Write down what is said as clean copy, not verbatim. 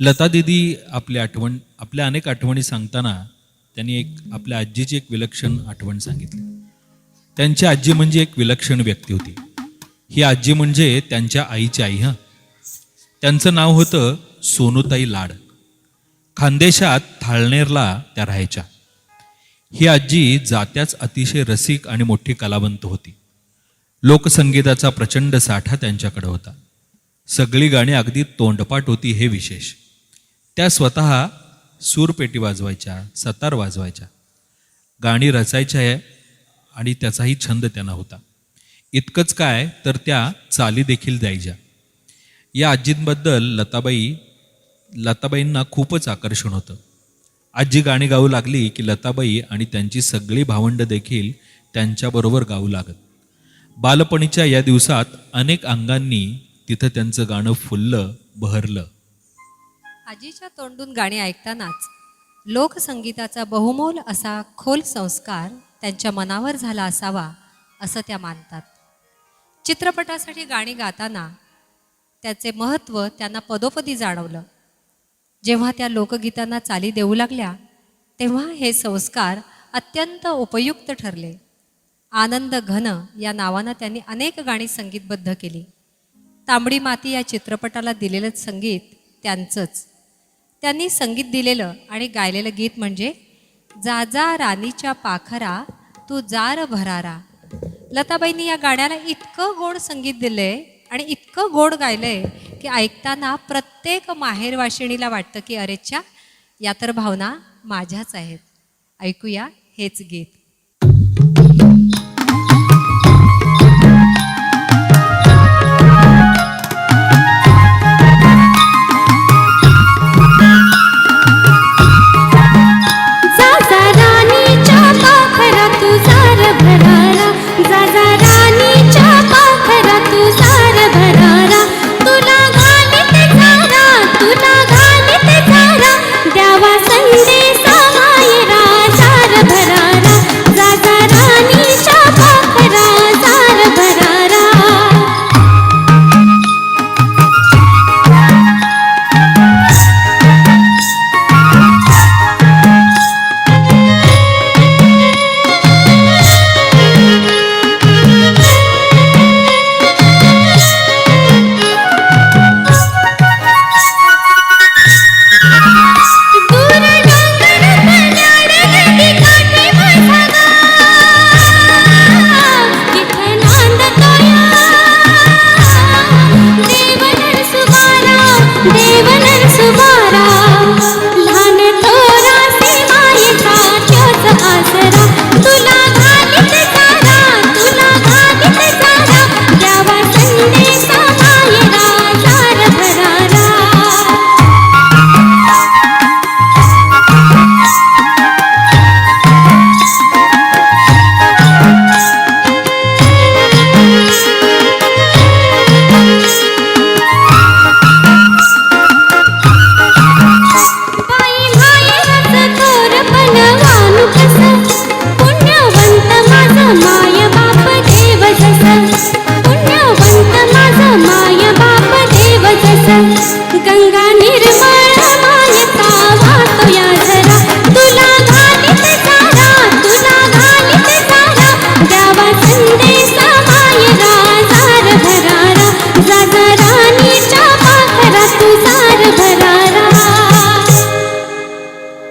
लता दीदी आपल्या अनेक आठवणी सांगताना त्यांनी आपल्या आजीची एक विलक्षण आठवण सांगितली. त्यांची आजी म्हणजे एक विलक्षण व्यक्ती होती. ही आजी म्हणजे त्यांच्या आईची आई. त्यांचं नाव होतं सोनूताई लाड. खानदेशात थाळनेरला त्या राहायच्या. ही आजी जात्याच अतिशय रसिक आणि मोठी कलावंत होती. लोकसंगीताचा प्रचंड साठा त्यांच्याकडे होता. सगळी गाणी अगदी तोंडपाठ होती हे विशेष. त्या स्वतः सूरपेटी वाजवायच्या, सतार वाजवायच्या, गाणी रचायच्या आणि त्याचाही छंद त्यांना होता. इतकंच काय तर त्या चाली देखील द्यायच्या. या आजींबद्दल लताबाईंना खूपच आकर्षण होतं. आजी गाणी गाऊ लागली की लताबाई आणि त्यांची सगळी भावंड देखील त्यांच्याबरोबर गाऊ लागत. बालपणीच्या या दिवसात अनेक अंगांनी तिथं त्यांचं गाणं फुललं, बहरलं. आजीच्या तोंडून गाणी ऐकतानाच लोकसंगीताचा बहुमोल असा खोल संस्कार त्यांच्या मनावर झाला असावा असं त्या मानतात. चित्रपटासाठी गाणी गाताना त्याचे महत्त्व त्यांना पदोपदी जाणवलं. जेव्हा त्या लोकगीतांना चाली देऊ लागल्या तेव्हा हे संस्कार अत्यंत उपयुक्त ठरले. आनंद घन या नावानं त्यांनी अनेक गाणी संगीतबद्ध केली. तांबडी माती या चित्रपटाला दिलेलं संगीत त्यांचंच. त्यांनी संगीत दिलेलं आणि गायलेलं गीत म्हणजे जा जा राणीच्या पाखरा तू जार भरारा. लताबाईंनी या गाण्याला इतकं गोड संगीत दिलंय आणि इतकं गोड गायलंय की ऐकताना प्रत्येक माहेरवाशिणीला वाटतं की अरेच्या या तर भावना माझ्याच आहेत. ऐकूया हेच गीत.